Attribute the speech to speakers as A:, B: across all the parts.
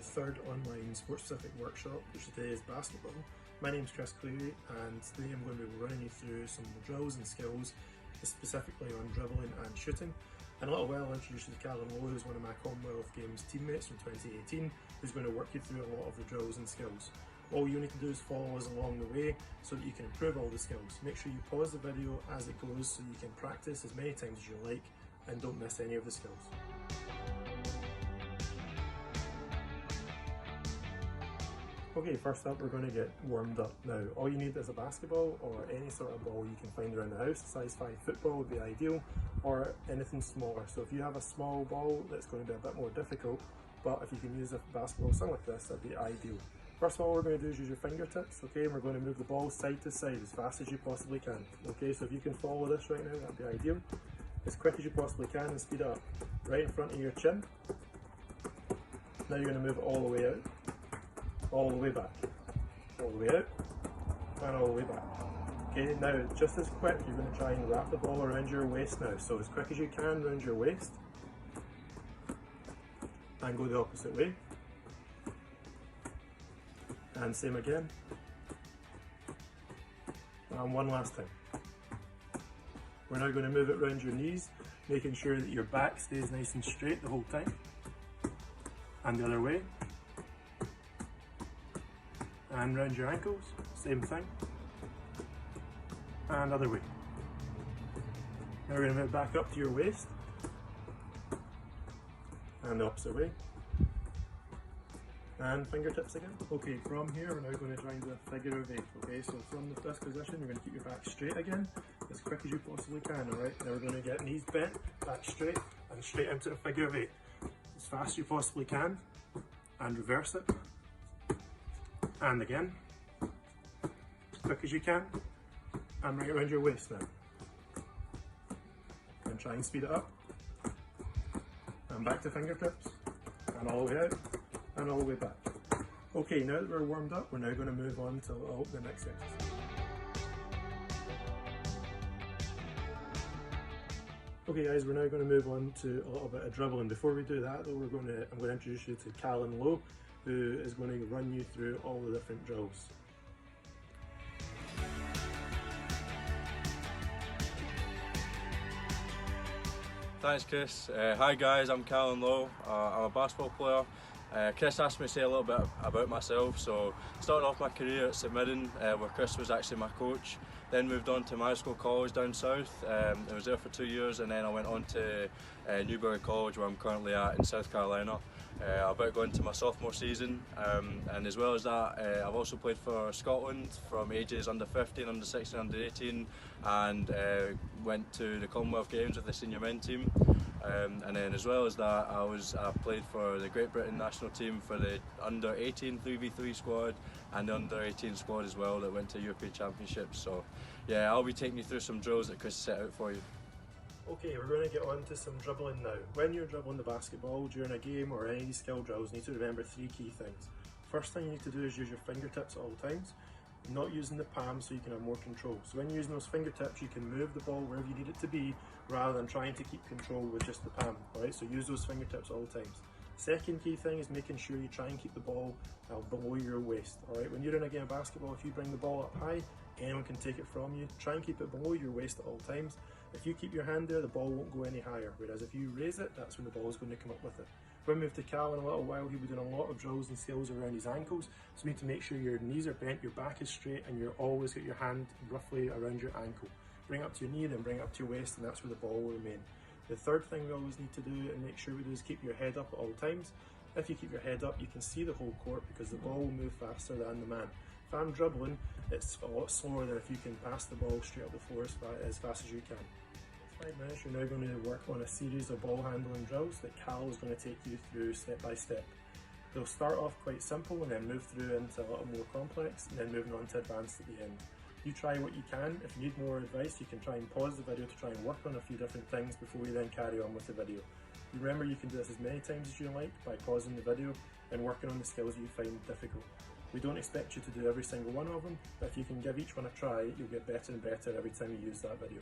A: third online sport-specific workshop, which today is basketball. My name is Chris Cleary, and today I'm going to be running you through some drills and skills, specifically on dribbling and shooting. In a little while I'll introduce you to Callum Lowe, who's one of my Commonwealth Games teammates from 2018, who's going to work you through a lot of the drills and skills. All you need to do is follow us along the way so that you can improve all the skills. Make sure you pause the video as it goes so you can practice as many times as you like and don't miss any of the skills. Okay, first up we're going to get warmed up. Now, all you need is a basketball or any sort of ball you can find around the house. Size 5 football would be ideal, or anything smaller. So if you have a small ball, that's going to be a bit more difficult, but if you can use a basketball, something like this, that'd be ideal. First of all, what we're going to do is use your fingertips, okay, and we're going to move the ball side to side as fast as you possibly can. Okay, so if you can follow this right now, that'd be ideal. As quick as you possibly can and speed it up. Right in front of your chin. Now you're going to move it all the way out, all the way back, all the way out, and all the way back. Okay, now just as quick, you're going to try and wrap the ball around your waist now. So as quick as you can around your waist, and go the opposite way. And same again. And one last time. We're now going to move it around your knees, making sure that your back stays nice and straight the whole time. And the other way. And round your ankles, same thing. And other way. Now we're going to move back up to your waist. And the opposite way. And fingertips again. Okay, from here we're now going to try and do a figure of 8. Okay, so from this position you're going to keep your back straight again, as quick as you possibly can, alright? Now we're going to get knees bent, back straight, and straight into a figure of 8. As fast as you possibly can, and reverse it. And again. As quick as you can, and bring it around your waist now. And try and speed it up. And back to fingertips, and all the way out. And all the way back. Okay, now that we're warmed up, we're now going to move on to the next exercise. Okay guys, we're now going to move on to a little bit of dribbling. Before we do that though, I'm going to introduce you to Callum Lowe, who is going to run you through all the different drills.
B: Thanks Chris. Hi guys, I'm Callum Lowe. I'm a basketball player. Chris asked me to say a little bit about myself. So started off my career at St Mirren, where Chris was actually my coach. Then moved on to my school college down south. I was there for 2 years, and then I went on to Newbury College, where I'm currently at in South Carolina. I'm about to go into my sophomore season, and as well as that, I've also played for Scotland from ages under 15, under 16, under 18, and went to the Commonwealth Games with the senior men team. And then as well as that, I played for the Great Britain national team for the under 18 3v3 squad and the under 18 squad as well that went to European Championships. So yeah, I'll be taking you through some drills that Chris set out for you.
A: Okay, we're going to get on to some dribbling now. When you're dribbling the basketball during a game or any skill drills, you need to remember 3 key things. First thing you need to do is use your fingertips at all times, not using the palm so you can have more control. So when you're using those fingertips, you can move the ball wherever you need it to be rather than trying to keep control with just the palm. Alright, so use those fingertips at all times. Second key thing is making sure you try and keep the ball below your waist. Alright, when you're in a game of basketball, if you bring the ball up high, anyone can take it from you. Try and keep it below your waist at all times. If you keep your hand there, the ball won't go any higher, whereas if you raise it, that's when the ball is going to come up with it. When we move to Cal in a little while, he'll be doing a lot of drills and skills around his ankles, so you need to make sure your knees are bent, your back is straight, and you're always got your hand roughly around your ankle. Bring it up to your knee, then bring it up to your waist, and that's where the ball will remain. The third thing we always need to do and make sure we do is keep your head up at all times. If you keep your head up, you can see the whole court because the ball will move faster than the man. If I'm dribbling, it's a lot slower than if you can pass the ball straight up the floor as fast as you can. 5 minutes, you're now going to work on a series of ball handling drills that Cal is going to take you through step by step. They'll start off quite simple and then move through into a little more complex and then moving on to advanced at the end. You try what you can. If you need more advice, you can try and pause the video to try and work on a few different things before you then carry on with the video. Remember, you can do this as many times as you like by pausing the video and working on the skills you find difficult. We don't expect you to do every single one of them, but if you can give each one a try, you'll get better and better every time you use that video.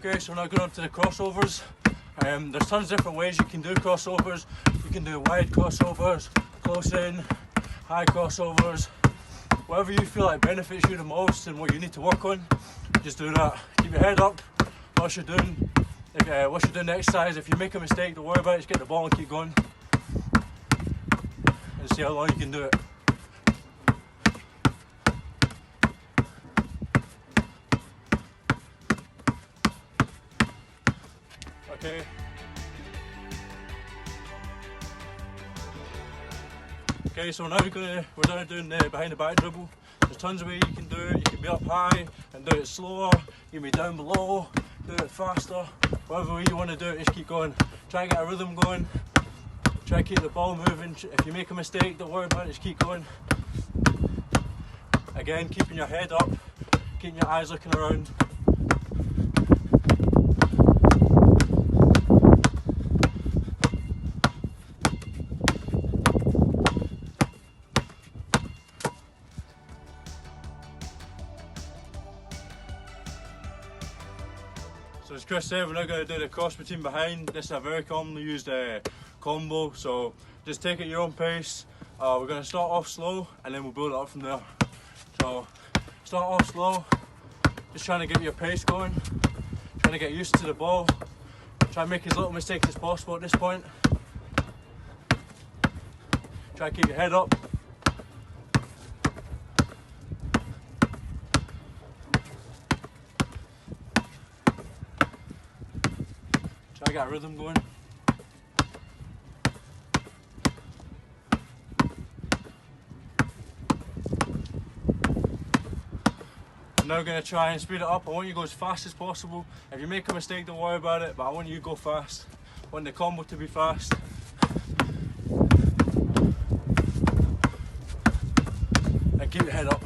B: Okay, so now going on to the crossovers. There's tons of different ways you can do crossovers. You can do wide crossovers, close in, high crossovers. Whatever you feel like benefits you the most and what you need to work on, just do that. Keep your head up whilst you're doing the exercise. If you make a mistake, don't worry about it, just get the ball and keep going. And see how long you can do it. Okay. Okay, so now we're down doing the behind the back dribble. There's tons of ways you can do it. You can be up high and do it slower. You can be down below, do it faster. Whatever way you want to do it, just keep going. Try and get a rhythm going. Try and keep the ball moving. If you make a mistake, don't worry about it, just keep going. Again, keeping your head up, keeping your eyes looking around. So as Chris said, we're now going to do the cross between behind. This is a very commonly used combo, so just take it at your own pace. We're going to start off slow and then we'll build it up from there. So start off slow, just trying to get your pace going, trying to get used to the ball. Try and make as little mistakes as possible at this point. Try and keep your head up. Try to get a rhythm going. I'm now going to try and speed it up. I want you to go as fast as possible. If you make a mistake, don't worry about it, but I want you to go fast. I want the combo to be fast. And keep your head up.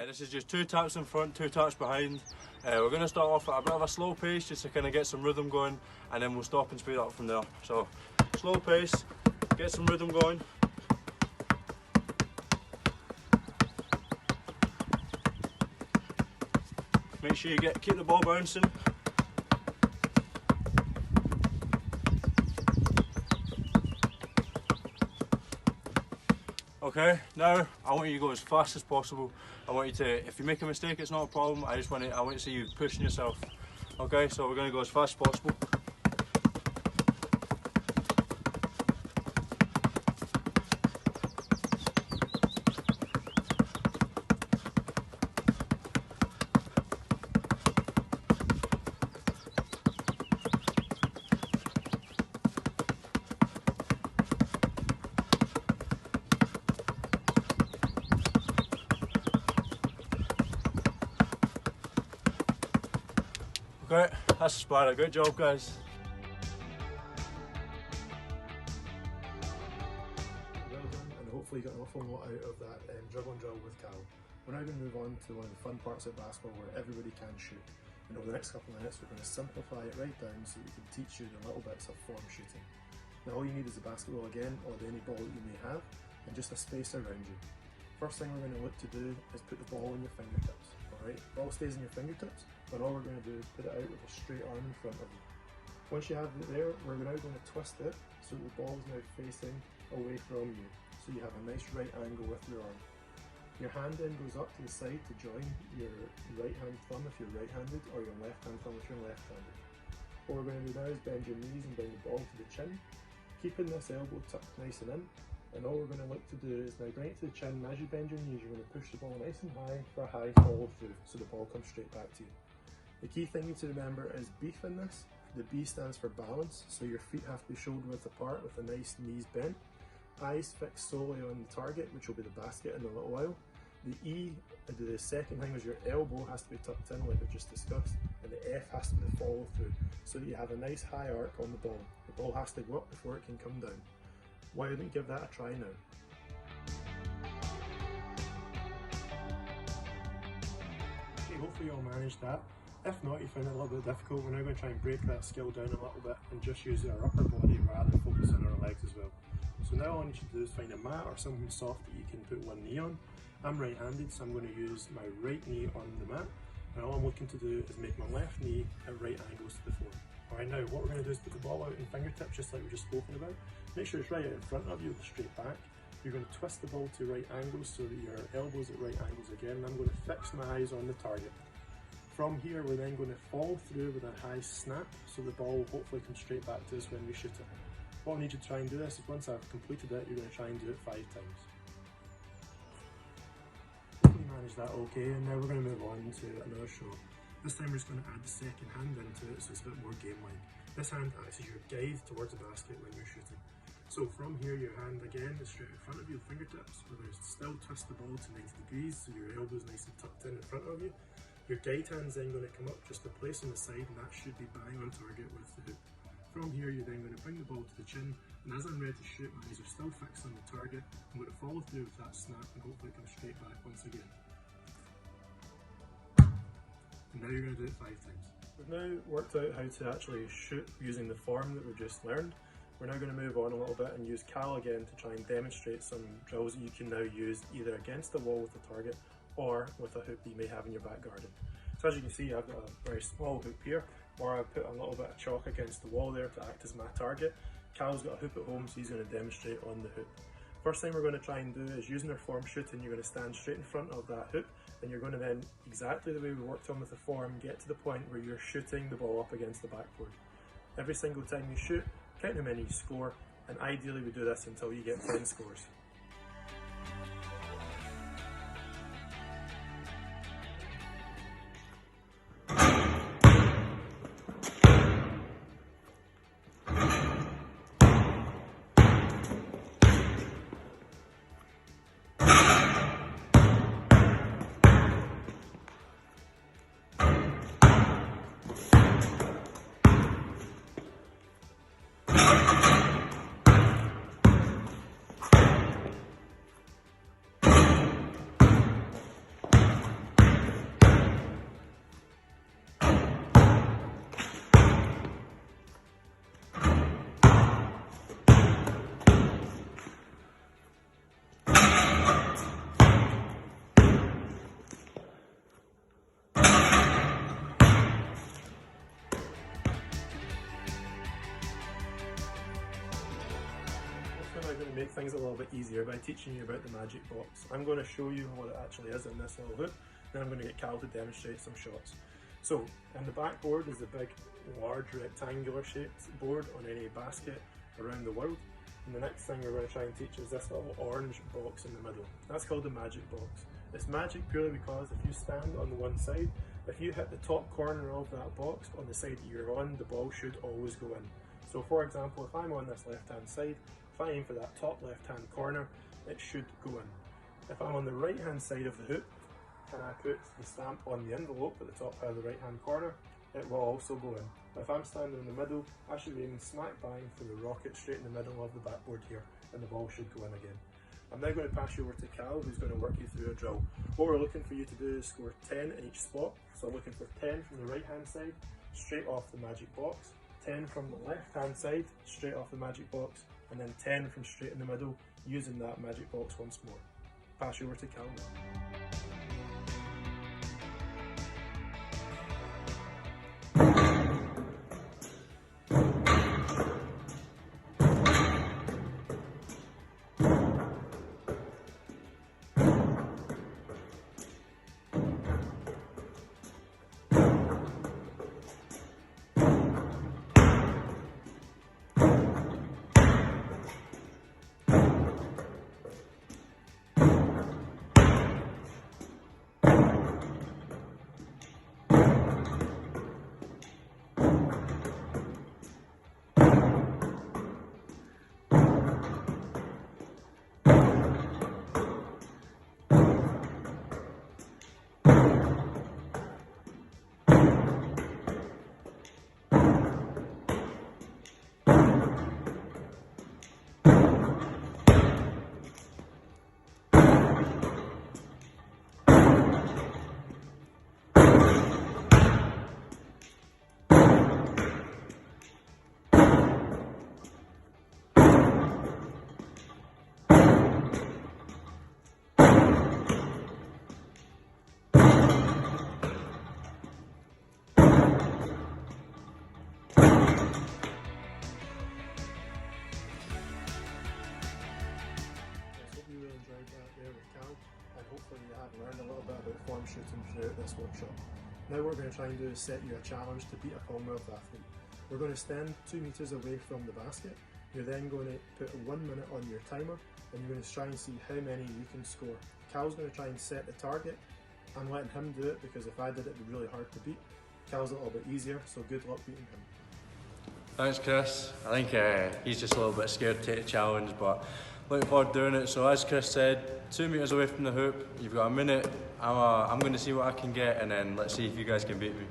B: This is just 2 taps in front, 2 taps behind. We're going to start off at a bit of a slow pace just to kind of get some rhythm going, and then we'll stop and speed up from there. So slow pace, get some rhythm going. Make sure you keep the ball bouncing. Okay, now I want you to go as fast as possible. I want you to, if you make a mistake, it's not a problem. I want to see you pushing yourself. Okay, so we're going to go as fast as possible. Great, that's the splatter. Great job, guys.
A: Well done, and hopefully you got an awful lot out of that dribble and drill with Cal. We're now going to move on to one of the fun parts of basketball where everybody can shoot. And over the next couple of minutes, we're going to simplify it right down so we can teach you the little bits of form shooting. Now all you need is a basketball again, or any ball that you may have, and just a space around you. First thing we're going to look to do is put the ball in your fingertips. Alright, ball stays in your fingertips, but all we're going to do is put it out with a straight arm in front of you. Once you have it there, we're now going to twist it so the ball is now facing away from you. So you have a nice right angle with your arm. Your hand then goes up to the side to join your right hand thumb if you're right-handed, or your left hand thumb if you're left-handed. What we're going to do now is bend your knees and bring the ball to the chin, keeping this elbow tucked nice and in. And all we're going to look to do is now bring it to the chin, and as you bend your knees, you're going to push the ball nice and high for a high follow through, so the ball comes straight back to you. The key thing you need to remember is beef in this. The B stands for balance, so your feet have to be shoulder width apart with the nice knees bent. Eyes fixed solely on the target, which will be the basket in a little while. The E, the second thing is your elbow has to be tucked in like we've just discussed, and the F has to be the follow through, so that you have a nice high arc on the ball. The ball has to go up before it can come down. Why don't you give that a try now? hopefully you'll manage that. If not, you find it a little bit difficult, we're now going to try and break that skill down a little bit and just use our upper body rather than focus on our legs as well. So now all I need you to do is find a mat or something soft that you can put one knee on. I'm right-handed, so I'm going to use my right knee on the mat, and all I'm looking to do is make my left knee at right angles to the floor. Alright, now what we're going to do is put the ball out in fingertips just like we just spoken about. Make sure it's right out in front of you with a straight back. You're going to twist the ball to right angles so that your elbow's at right angles again, and I'm going to fix my eyes on the target. From here we're then going to follow through with a high snap so the ball will hopefully come straight back to us when we shoot it. What I need you to try and do this is once I've completed it, you're going to try and do it 5 times. Hopefully you manage that okay, and now we're going to move on to another shot. This time we're just going to add the second hand into it so it's a bit more game-like. This hand acts as your guide towards the basket when you're shooting. So from here your hand again is straight in front of you with fingertips, where there's still twist the ball to 90 degrees so your elbow's nice and tucked in front of you. Your guide hand's then going to come up just a place on the side, and that should be bang on target with the hoop. From here you're then going to bring the ball to the chin, and as I'm ready to shoot, my eyes are still fixed on the target. I'm going to follow through with that snap and hopefully come straight back once again. And now you're going to do it 5 times. We've now worked out how to actually shoot using the form that we've just learned. We're now going to move on a little bit and use Cal again to try and demonstrate some drills that you can now use either against the wall with the target or with a hoop that you may have in your back garden. So as you can see, I've got a very small hoop here, or I've put a little bit of chalk against the wall there to act as my target. Cal's got a hoop at home, so he's going to demonstrate on the hoop. First thing we're going to try and do is using our form shooting, you're going to stand straight in front of that hoop, and you're going to then, exactly the way we worked on with the form, get to the point where you're shooting the ball up against the backboard. Every single time you shoot, count how many you score, and ideally we do this until you get 10 scores. I'm going to make things a little bit easier by teaching you about the magic box. I'm going to show you what it actually is in this little hoop, then I'm going to get Cal to demonstrate some shots. So, on the backboard is a big, large rectangular shaped board on any basket around the world. And the next thing we're going to try and teach is this little orange box in the middle. That's called the magic box. It's magic purely because if you stand on the one side, if you hit the top corner of that box on the side that you're on, the ball should always go in. So for example, if I'm on this left hand side, if I aim for that top left hand corner, it should go in. If I'm on the right hand side of the hoop and I put the stamp on the envelope at the top of the right hand corner, it will also go in. If I'm standing in the middle, I should be aiming smack bang for the rocket straight in the middle of the backboard here, and the ball should go in again. I'm now going to pass you over to Cal, who's going to work you through a drill. What we're looking for you to do is score 10 in each spot. So looking for 10 from the right hand side, straight off the magic box, 10 from the left hand side, straight off the magic box, and then 10 from straight in the middle, using that magic box once more. Pass you over to Cal now. fitness workshop. Now what we're going to try and do is set you a challenge to beat a Commonwealth athlete. We're going to stand 2 metres away from the basket. You're then going to put 1 minute on your timer and you're going to try and see how many you can score. Cal's going to try and set the target. I'm letting him do it because if I did it, it'd be really hard to beat. Cal's a little bit easier, so good luck beating him.
B: Thanks, Chris. I think he's just a little bit scared to take the challenge, but looking forward to doing it. So as Chris said, 2 metres away from the hoop, you've got a minute. I'm going to see what I can get, and then let's see if you guys can beat me.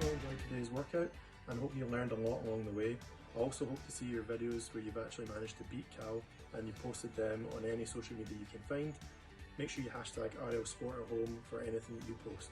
A: Enjoyed today's workout and hope you learned a lot along the way. I also hope to see your videos where you've actually managed to beat Cal and you posted them on any social media you can find. Make sure you hashtag RL Sport at home for anything that you post.